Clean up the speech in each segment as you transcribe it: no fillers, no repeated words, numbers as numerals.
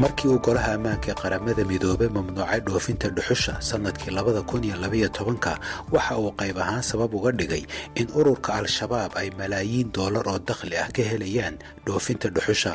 markii uu golaha ammaanka ee qaramada midoobay mamnuucay dhoofinta dhuxusha sanadkii 2012 waxa uu qayb ahaan sabab uga dhigay in ururka al-shabaab ay malaayiin doolar oo dakhli ah ka helayaan dhoofinta dhuxusha.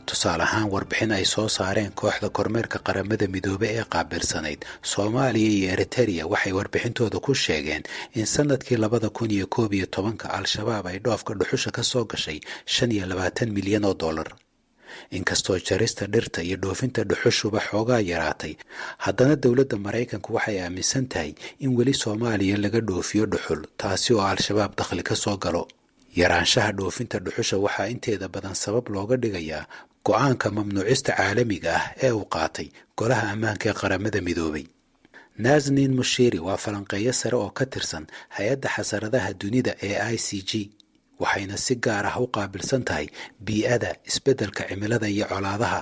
tusaale ahaan warbixin ay soo saareen kooxda kormeerka qaramada midoobay ee qaabilsanayd Soomaaliya iyo Eritrea waxay warbixintooda ku sheegeen in sanadkii 2011 al-shabaab ay dhoofka dhuxusha ka soo gashay 25 milyan oo doolar. inkastoo jarista dhirta iyo dhoofinta dhuxushuba xoogaa yaraatay haddana dowladda Mareykanku waxay aaminsan tahay in weli Soomaaliya laga dhoofiyo dhuxul taasi oo al-shabaab dakhli ka soo galo. yaraanshaha dhoofinta dhuxusha waxaa inteeda badan sabab looga dhigayaa go'aanka mamnuucista caalamiga ah ee uu qaatay golaha ammaanka ee qaramada midoobay. Nazanin Mushiri waa falanqeeyo sare oo ka tirsan hay'adda xasaradaha dunida ee ICG waxayna si gaar ah u qaabilsan tahay bii'ada, isbeddelka cimilada iyo colaadaha.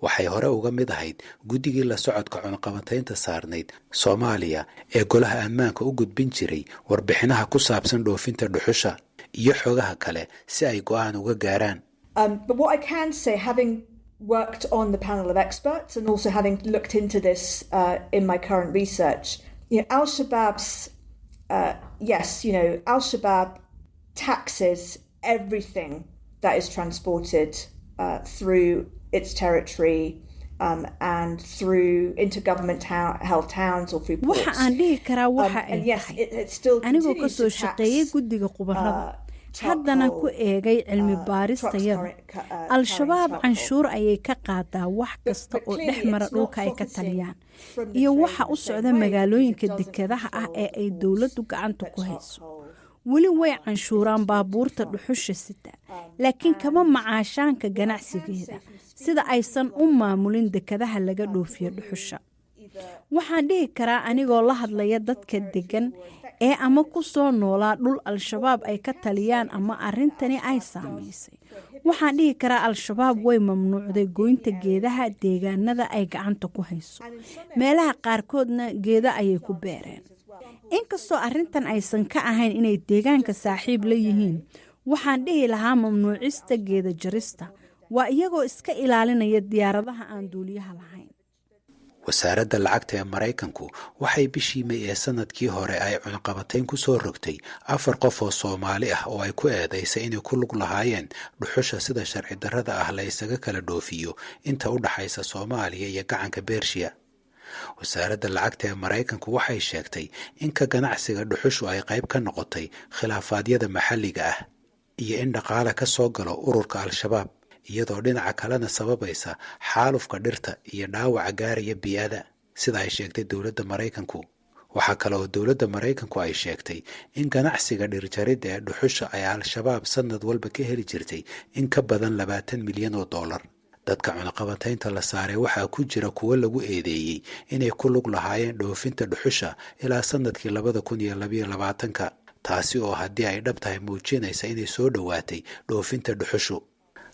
waxay hore uga mid ahayd guddigii la socodka cunaqabataynta saarnayd Soomaaliya ee golaha ammaanka u gudbin jiray warbixinaha ku saabsan dhoofinta dhuxusha iyo xogaha kale si ay go'aan uga gaaraan. But what I can say, having worked on the panel of experts and also having looked into this in my current research, Al-Shabaab's, yes, Al-Shabaab taxes everything that is transported through its territory and through intergovernment held towns or through ports. waxa aan dhihi karaa waxa ay tahay anigoo ka soo shaqeeyay guddiga khubarada haddana ku eegay cilmi baaristayada al-shabaab canshuur ayay ka qaadaa wax kasta oo dhex mara dhulka ay ka taliyaan iyo waxa u socda magaalooyinka dekedaha ah ee ay dowladdu gacanta ku hayso. weli way canshuuraan baabuurta dhuxusha sita laakiin kama macaashaanka ganacsigeeda sida aysan u maamulin dekedaha laga dhoofiyo dhuxusha. waxaan dhihi karaa anigoo la hadlaya dadka degan ee ama ku soo noolaa dhul al-shabaab ay ka taliyaan ama arrintani ay saamaysay. waxaan dhihi karaa al-shabaab way mamnuucday goynta geedaha deegaanada ay gacanta ku hayso. meelaha qaarkoodna geeda ayay ku beereen. inkastoo arrintan aysan ka ahayn inay deegaanka saaxiib la yihiin waxaan dhihi lahaa mamnuucista geeda jarista waa iyagoo iska ilaalinaya diyaaradaha aan duuliyaha lahayn. wasaaradda lacagta ee Mareykanku waxay bishii May ee sanadkii hore ay cunaqabatayn ku soo rogtay 4 qof oo Soomaali ah oo ay ku eedeysay inay ku lug lahaayeen dhuxusha sida sharci darrada ah la isaga kala dhoofiyo inta u dhaxaysa Soomaaliya iyo gacanka Bershiya. wasaaradda lacagta ee Mareykanku waxay sheegtay in ka ganacsiga dhuxushu ay qayb ka noqotay khilaafaadyada maxalliga ah iyo in dhaqaale ka soo galo ururka al-shabaab iyadoo dhinaca kalena sababaysa xaalufka dhirta iyo dhaawaca gaaraya bii'ada sida ay sheegtay dowladda Mareykanku. waxaa kale oo dowladda Mareykanku ay sheegtay in ganacsiga dhirjaridda ee dhuxusha ay al-shabaab sanad walba ka heli jirtay in ka badan 20 milyan oo doolar. dadka cunaqabataynta la saaray waxaa ku jira kuwo lagu eedeeyey inay ku lug lahaayeen dhoofinta dhuxusha ilaa sanadkii 2022 taasi oo haddii ay dhab tahay muujinaysa inay soo dhowaatay dhoofinta dhuxushu.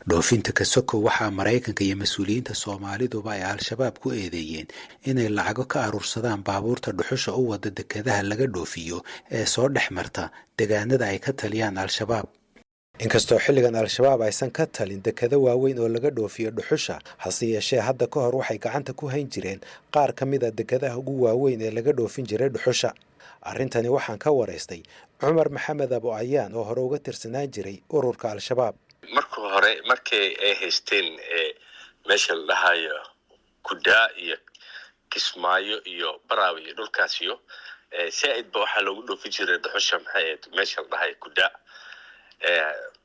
dhoofinta kasoko waxaa Mareykanka iyo mas'uuliyiinta Soomaaliduba ay al-shabaab ku eedeeyeen inay lacago ka urursadaan baabuurta dhuxusha u wada dekedaha laga dhoofiyo ee soo dhex marta deegaanada ay ka taliyaan al-shabaab. inkastoo xilligan al-shabaab aysan ka talin dekado waaweyn oo laga dhoofiyo dhuxusha hase yeeshee hadda ka hor waxay gacanta ku hayn jireen qaar ka mid a dekadaha ugu waaweyn ee laga dhoofin jiray dhuxusha. arrintani waxaan ka waraystay Cumar Maxamed Abu Ayaan oo hore uga tirsanaan jiray ururka al-shabaab. markii ay haysteen meesha la dhahayo Kudaa iyo Kismaayo iyo Baraawe iyo dhulkaas iyo saaid ba waxa lagu dhoofin jiray dhuxusha meesha la dhahayo Kudaa.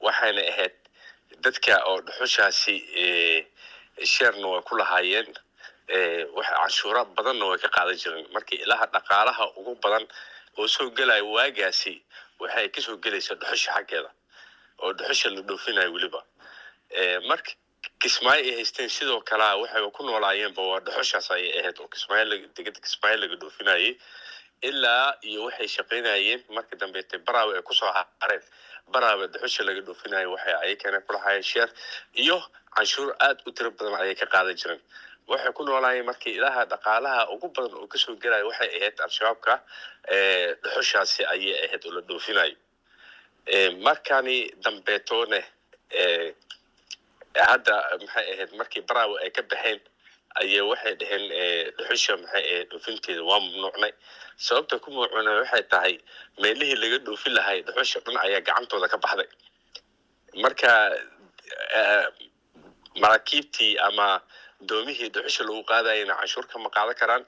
waxayna ahayd dadka oo dhuxushaasi sheerna way ku lahaayeen wax canshuura badanna way ka qaadan jireen. markii ilaha dhaqaalaha ugu badan oo soo galay waagaasi waxay ka soo galaysaa dhuxusha xaggeeda oo dhuxusha la dhoofinayo waliba. markii Kismaayo ay haysteen sidoo kale waxay ku noolaayeen waa dhuxushaas ay ahayd oo Kismaayo laga dhoofinayay ilaa iyo waxay shaqeynayeen markii dambe Baraawe ay ku soo hareen. Baraawe dhuxusha laga dhoofinayo waxay ay keenay ku lahaayeen sheer iyo canshuur aad u tiro badan ayay ka qaadan jireen. waxay ku noolaayeen markii ilaha dhaqaalaha ugu badan oo ka soo galay waxay ahayd al-shabaabka dhuxushaasi ayay ahayd oo la dhoofinayo. markani dambeetoone hadda maxay ahayd markii Baraawe ay ka baxeen ayay waxay dhaheen dhuxusha maxay dhoofinteeda waa mamnuucnay sababta ku mamnuucnay waxay tahay meelihii laga dhoofin lahay dhuxusha dhan ayaa gacantooda ka baxday marka maraakiibtii ama doomihii dhuxusha lagu qaadayna canshuur kama qaadan karaan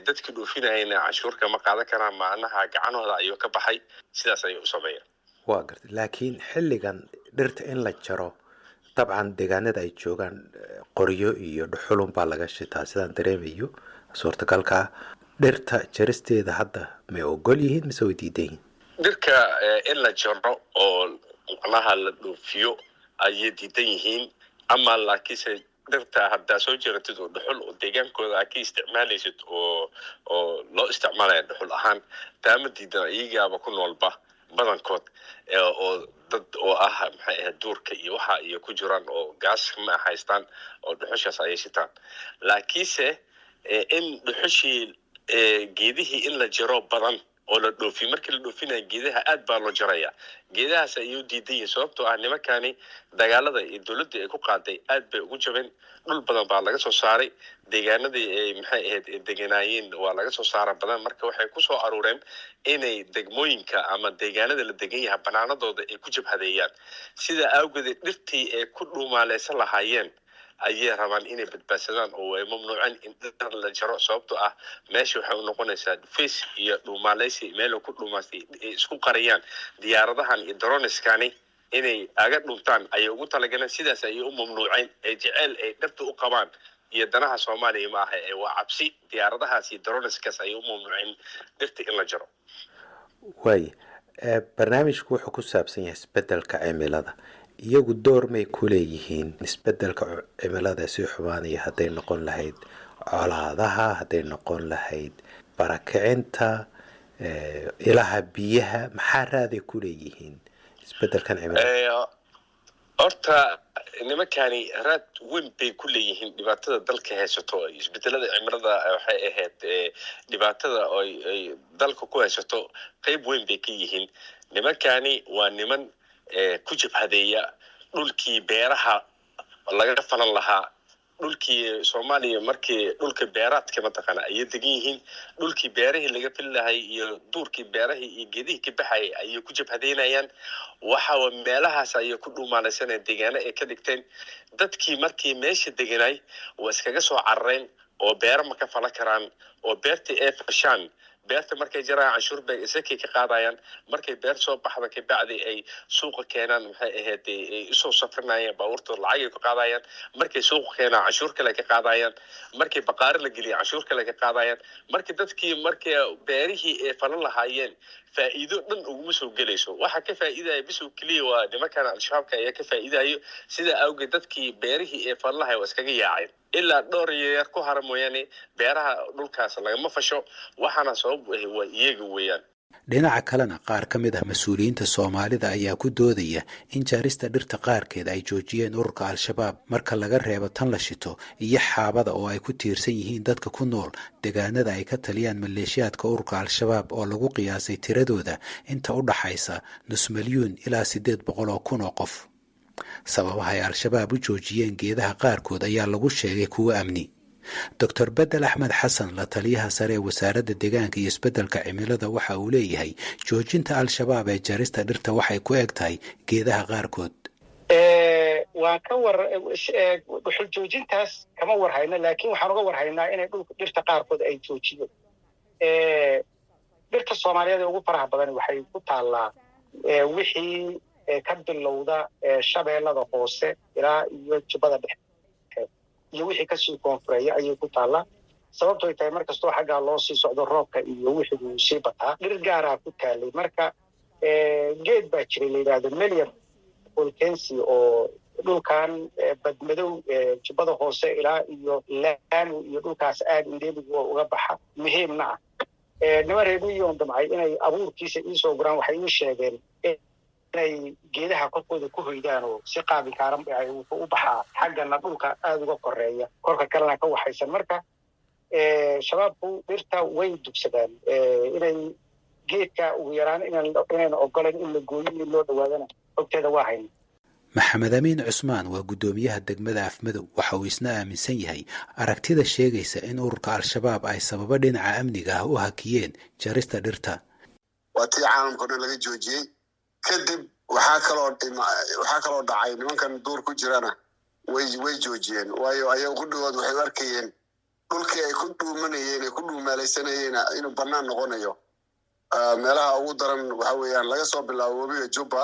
dadkii dhoofinayna canshuur kama qaadan karaan macnaha gacanooda ayuu ka baxay sidaas ayay u sameeyeen waa gartay laakiin xilligan dhirta in la jaro dabcan deegaanada ay joogaan qoryo iyo dhuxulun baa laga shitaa sidaan dareemayo suurtagalka dhirta jaristeeda hadda may ogol yihiin mise way diidan yihiin dhirka in la jaro oo macnaha la dhoofiyo ayay diidan yihiin ama laakiinse dhirta haddaa soo jeratid oo dhuxul oo deegaankooda aad ka isticmaalaysid oo loo isticmaalaya dhuxul ahaan taama diidan iyagaaba ku noolba badankood oo dad oo ah maxay ahayd duurka iyo waxa iyo ku jiraan oo gaas ma haystaan oo dhuxushaas ayay shitaan laakiinse in dhuxushii geedihii in la jaro badan oo la dhoofi markii la dhoofinayo geedaha aad baa loo jaraya geedahaas ayuu diidan yihiin sababtoo ah nimankani dagaalada iyo dowladda ay ku qaaday aad bay ugu jabeen dhul badan baa laga soo saaray deegaanadii ay maxay ahayd deganaayeen waa laga soo saara badan marka waxay ku soo aruureen inay degmooyinka ama deegaanada la degan yahay banaanadooda ay ku jabhadeeyaan sida awgeed dhirtii ay ku dhuumaaleysan lahaayeen ayay rabaan inay badbaadsadaan oo ay mamnuuceen in dhir la jaro sababtoo ah meesha waxay u noqonaysaa dhufays iyo dhuumaaleysi meel ku dhuumaastay isku qariyaan diyaaradahan iyo droniskani inay aga dhuntaan ayay ugu talagaleen sidaas ayay u mamnuuceen ee jecel ay dhirta u qabaan iyo danaha Soomaaliya ma aha ee waa cabsi diyaaradahaas iyo droniskaas ayay u mamnuuceen dhirta in la jaro way barnaamijku wuxuu ku saabsan yahay isbedelka cimilada iyagu door may ku leeyihiin isbedelka cimilada si xumaanaya hadday noqon lahayd colaadaha hadday noqon lahayd barakicinta ilaha biyaha maxaa raaday ku leeyihiin isbedelkan cimilada horta nimankani raad weyn bay ku leeyihiin dhibaatada dalka haysato isbedelada cimilada waxay ahayd dhibaatada ay dalka ku haysato qayb weyn bay ka yihiin nimankani waa niman ku jabhadeeya dhulkii beeraha laga falan lahaa dhulkii Soomaaliya markii dhulka beeraadka mataqana ay degan yihiin dhulkii beeraha laga filahay iyo duurkii beeraha iyo geedihii ka baxay ay ku jabhadeynayaan waxa meelahaas ay ku dhuumaalaysan deegaano ay ka dhigteen dadkii markii meesha deganay waa iskaga soo carreen oo beero ma ka falan karaan oo beertii ay fashaan beerta markay jaraan canshuur bay isakay ka qaadayaan markay beer soo baxda ka bacdi ay suuqa keenaan maxay ahayd ay soo safrinayaan baabuurta lacag ay ku qaadayaan markay suuqa keenaan canshuur kale ka qaadayaan markay baqaar la geliyo canshuur kale ka qaadayaan markii dadkii markay beerihii ay falan lahaayeen faa'iido dhan ugu soo galayso waxa ka faa'iiday bisoo kaliya waa nimankan al-shabaabka ayaa ka faa'iidayo sida awgeed dadkii beerihii ay falan lahaayeen waa iskaga yaaceen ilaa dhowr yeer ku haramoyane beeraha dhulkaas lagama fasho waxaana sabab waa iyaga weeyaan dhinaca kalena qaar ka mid ah mas-uuliyiinta Soomaalida ayaa ku doodaya in jarista dhirta qaarkeed ay joojiyeen ururka al-shabaab marka laga reebo tan la shito iyo xaabada oo ay ku tiirsan yihiin dadka ku nool deegaanada ay ka taliyaan maleeshiyaadka ururka al-shabaab oo lagu qiyaasay tiradooda inta u dhaxaysa 5,000,000 ilaa 800,000 oo qof sababaha ay al-shabaab u joojiyeen geedaha qaarkood ayaa lagu sheegay kuwa amni Dr. Bedel Ahmed Xasan la taliyaha sare ee wasaaradda deegaanka iyo isbedelka cimilada waxa uu leeyahay joojinta al-shabaab ee jarista dhirta waxay ku eg tahay geedaha qaarkood waan ka war dhuxul joojintaas kama warhayna laakiin waxaan uga warhaynaa inay dhirta qaarkood ay joojiyo dhirta Soomaaliyeed ee ugu faraha badan waxay ku taallaa wixii ka bilowda shabeellada hoose ilaa iyo Jubbada Dhexe iyo wixii ka sii koonfureeya ayay ku taallaa sababtoo ay tahay markastoo xaggaa loo sii socdo roobka iyo wixii uu sii bataa dhir gaaraa ku taallay marka geed baa jiray la yidhaahdo Melian Volkensi oo dhulkan badmadow Jubbada hoose ilaa iyo Lamu iyo dhulkaas aad indheebigu uga baxa muhiimna ah niman reer miyigoon damcay inay abuurkiisa iisoo guraan waxay ii sheegeen inay geedaha korkooda ku hoydaan oo si qaabi kaaran ay u baxaa xaggana dhulka aad uga koreeya korka kalena ka waxaysan marka shabaabku dhirta way dugsadaan inay geedka ugu yaraan inayna ogolan in la gooyo in loo dhawaadana ogteeda waa hayna maxamed amiin cusmaan waa guddoomiyaha degmada afmadow waxa uu isna aaminsan yahay aragtida sheegaysa in ururka al-shabaab ay sababo dhinaca amniga ah u hakiyeen jarista dhirta. waa tii caalamka dhan laga joojiyey kadib waxaa kaloo dhacay nimankan duur ku jirana way joojiyeen waayo ayagu qudhood waxay u arkayeen dhulkii ay ku dhuumanayeen ay ku dhuumaalaysanayeen inuu bannaan noqonayo. meelaha ugu daran waxa weeyaan laga soo bilaabo webiga Jubba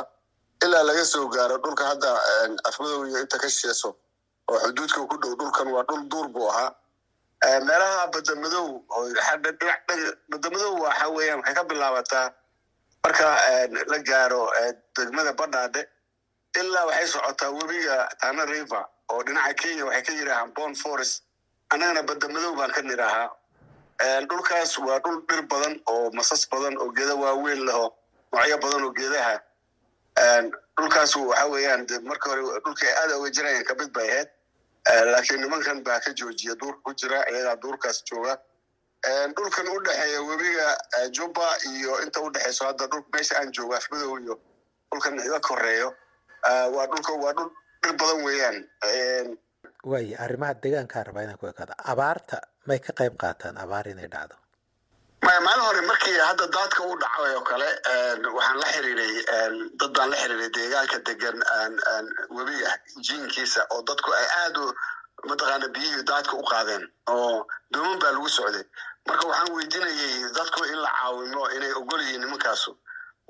ilaa laga soo gaaro dhulka hadda afmadow iyo inta ka shisheeso oo xuduudka ku dhow dhulkan waa dhul duur buu ahaa. meelaha badamadow oo badamadow waxa weeyaan waxay ka bilaabataa marka la gaaro degmada Badhaadhe ilaa waxay socotaa webiga Tana River oo dhinaca Kenya waxay ka yiraahdaan Bond Forest anagana badamadow baan ka nirahaa. dhulkaas waa dhul dhir badan oo masas badan oo geedo waaweyn leh oo noocyo badan oo geedaha dhulkaas waxa weeyaan marka hore dhulka aad uga jirayeen ka mid bay ahayd laakiin nimankan baa ka joojiya duurka ku jira iyaga duurkaas jooga. dhulkan u dhaxeeya webiga Jubba iyo inta u dhaxeyso hadda dhulka meesha aan joogo afmadow iyo dhulkan iga koreeyo waa dhul dhir badan weeyaan. waayo arrimaha deegaanka rabaa inaan ku ekaado abaarta may ka qayb qaataan abaar inay dhacdo? maalin hore markii hadda daadka u dhacay oo kale waxaan la xiriiray dad baan la xiriiray deegaanka degan webiga jinkiisa oo dadku ay aad u mataqaana biyihii daadka u qaadeen oo dooman baa lagu socday. marka waxaan weydiinayay dadku in la caawimo inay ogol yihiin nimankaasu.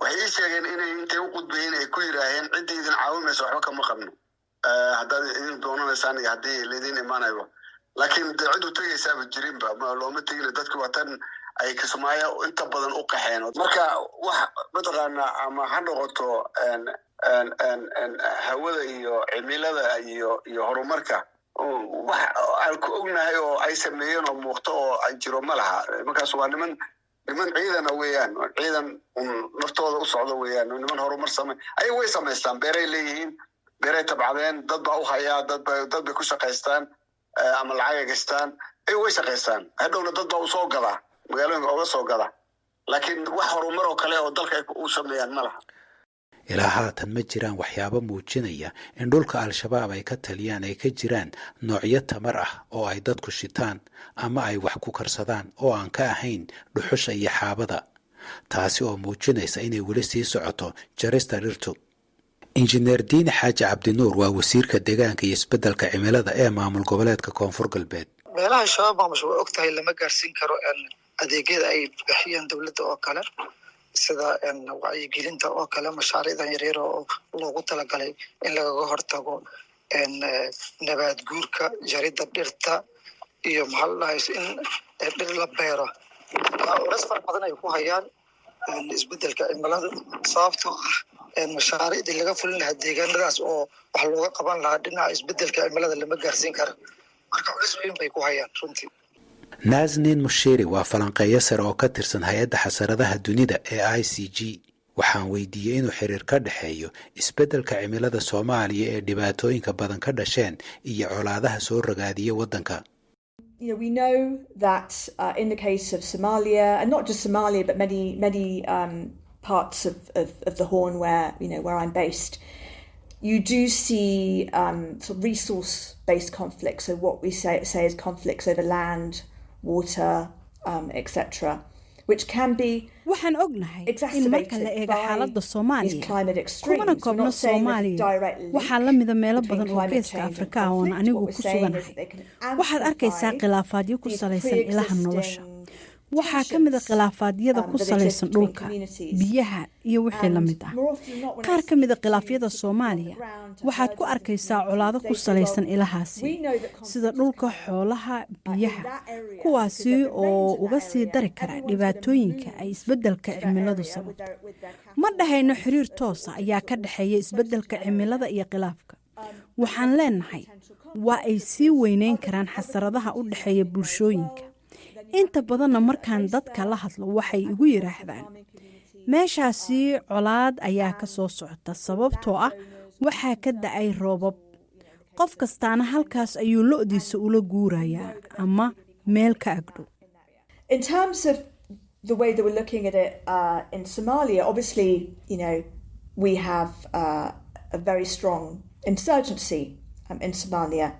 waxay ii sheegeen inay intay u qudbayeen ay ku yidhaaheen ciddii idin caawimaysa waxba kama qabno haddaad idin doonanaysaan iyo haddii laydin imaanayo. laakiin dee cid u tegaysaaba jirinba looma tegina dadku waa tan ay Kismaayo inta badan u qaxeen. marka wax mataqaana ama ha noqoto hawada iyo cimilada iyo horumarka wax aan ku ognahay oo ay sameeyeen oo muuqto oo ay jiro ma laha. markaas waa niman ciidana weeyaan ciidan naftooda u socdo weeyaan niman horumar ay way samaystaan beeray leeyihiin beeray tabcadeen dad baa u hayaa dad bay ku shaqaystaan ama lacag gastaan ay way shaqaystaan hadhowna dad baa u soo gadaa magaalooyinka uga soo gada laakiin wax horumar oo kale oo dalka u sameeyaan ma laha. ilaa haatan ma jiraan waxyaabo muujinaya in dhulka al-shabaab ay ka taliyaan ay ka jiraan noocyo tamar ah oo ay dadku shitaan ama ay wax ku karsadaan oo aan ka ahayn dhuxusha iyo xaabada taasi oo muujinaysa inay weli sii socoto jarista dhirtu. injineer diini xaaji cabdinuur waa wasiirka deegaanka iyo isbeddelka cimilada ee maamul goboleedka koonfur galbeed. meelaha shabaab maamush way ogtahay lama gaarsiin karo adeegyada ay bixiyaan dowladda oo kale sida wacyigelinta oo kale mashaariicdan yaryar oo loogu talagalay in lagaga hortago nabaad guurka jaridda dhirta iyo maxaa la dhahay in dhir la beero. culeys fara badan ay ku hayaan isbeddelka cimilada sababtoo ah mashaariicdii laga fulin lahaa deegaanadaas oo wax looga qaban lahaa dhinaca isbeddelka cimilada lama gaarsiin karo. marka culeys weyn bay ku hayaan runtii. naasnin mushiri waa falanqeeyo sare oo ka tirsan hay-adda xasaradaha dunida ee ICG. waxaan weydiiyey inuu xiriir ka dhexeeyo isbeddelka cimilada Soomaaliya ee dhibaatooyinka badan ka dhasheen iyo colaadaha soo ragaadiya waddanka. We know that in the case of Somalia, and not just Somalia, but many parts of the Horn where I'm based, you do see sort of resource-based conflicts. So what we say is conflicts over land, water, etc., which can be waxaan ognahay in marka la eego xaaladda Soomaaliya kumana koobno Soomaaliya waxaa la mida meelo badan oo geeska Afrika ah oo anigu ku suganahay. waxaad arkaysaa khilaafaadyo ku salaysan ilaha nolosha. waxaa ka mid ah khilaafaadyada ku salaysan dhulka, biyaha iyo wixii la mid ah. qaar ka mid ah khilaafyada Soomaaliya waxaad ku arkaysaa colaado ku salaysan ilahaasi sida dhulka, xoolaha, biyaha, kuwaasi oo uga sii dari kara dhibaatooyinka ay isbeddelka cimiladu sababto. ma dhahayno xiriir toos ah ayaa ka dhexeeya isbeddelka cimilada iyo khilaafka. waxaan leenahay waa ay sii weyneyn karaan xasaradaha u dhexeeya bulshooyinka. inta badanna markaan dadka la hadlo waxay igu yiraahdaan meeshaasi colaad ayaa ka soo socota sababtoo ah waxaa ka da'ay roobab. qof kastaana halkaas ayuu lo'diisa ula guurayaa ama meel ka agdhow. In terms of the way that we're looking at it in Somalia, obviously, we have a very strong insurgency in Somalia.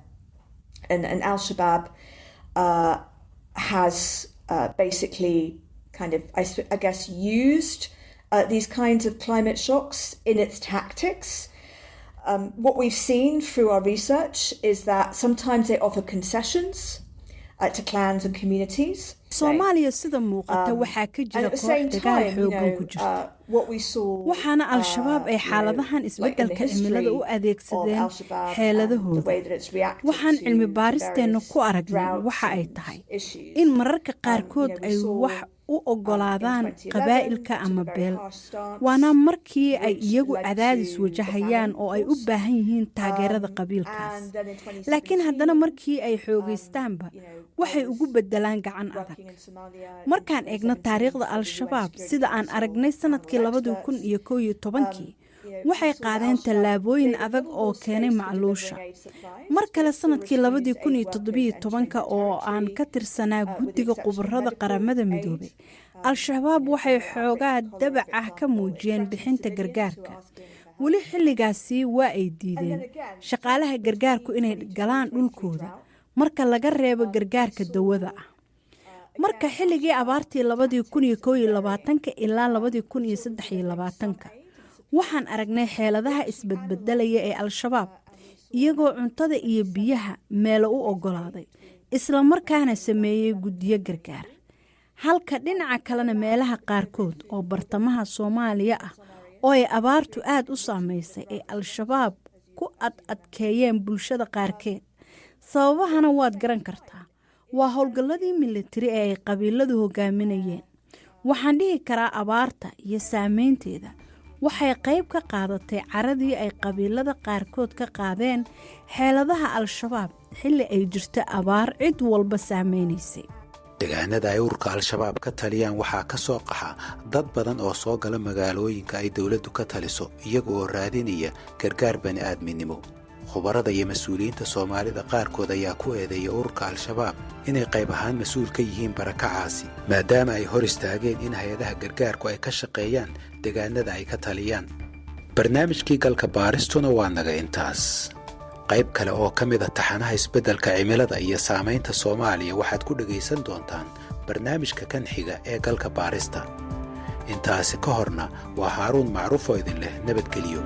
And Al-Shabaab has basically kind of, I guess, used these kinds of climate shocks in its tactics. What we've seen through our research is that sometimes they offer concessions to clans and communities. Soomaaliya sida muuqata waxaa ka jira koox dagaal xoogan ku jirta waxaana al-shabaab ay xaaladahan isbeddelka cimilada u adeegsadeen xeeladahooda waxaan cilmi baaristeenna ku aragnay waxa ay tahay in mararka qaarkood ay wax u oggolaadaan qabaa'ilka ama beel waana markii ay iyagu cadaadis wajahayaan oo ay u baahan yihiin taageerada qabiilkaas laakiin haddana markii ay xoogaystaanba waxay ugu beddelaan gacan adag markaan eegno taariikhda al-shabaab sida aan aragnay sanadkii 2011 waxay qaadeen tallaabooyin adag oo keenay macluusha mar kale sanadkii 2017 oo aan ka tirsanaa guddiga khubarada qaramada midoobay al-shabaab waxay xoogaa dabac ah ka muujiyeen bixinta gargaarka weli xilligaasi waa ay diideen shaqaalaha gargaarku inay galaan dhulkooda marka laga reebo gargaarka dawada ah marka xilligii abaartii 2021 ilaa 2023 waxaan aragnay xeeladaha isbedbedelaya ee al-shabaab iyagoo cuntada iyo biyaha meelo u oggolaaday isla markaana sameeyey guddiyo gargaar halka dhinaca kalena meelaha qaarkood oo bartamaha Soomaaliya ah oo ay abaartu aad u saameysay ee al-shabaab ku adkeeyeen bulshada qaarkeed sababahana waad garan kartaa waa howlgalladii militari ee ay qabiiladu hogaaminayeen waxaan dhihi karaa abaarta iyo saameynteeda waxay qayb ka qaadatay caradii ay qabiilada qaarkood ka qaadeen xeeladaha al-shabaab xilli ay jirto abaar cid walba saameynaysay deegaanada ay ururka al-shabaab ka taliyaan waxaa ka soo qaxa dad badan oo soo gala magaalooyinka ay dowladdu ka taliso iyaga oo raadinaya gargaar bani'aadminimo khubarada iyo mas-uuliyiinta soomaalida qaarkood ayaa ku eedeeya ururka al-shabaab inay qayb ahaan mas-uul ka yihiin barakacaasi maadaama ay hor istaageen in hay-adaha gargaarku ay ka shaqeeyaan deegaanada ay ka taliyaan barnaamijkii galka baaristuna waa naga intaas qayb kale oo ka mid a taxanaha isbeddelka cimilada iyo saamaynta Soomaaliya waxaad ku dhagaysan doontaan barnaamijka kan xiga ee galka baarista intaasi ka horna waa Haaruun Macruuf oo idin leh nabadgelyo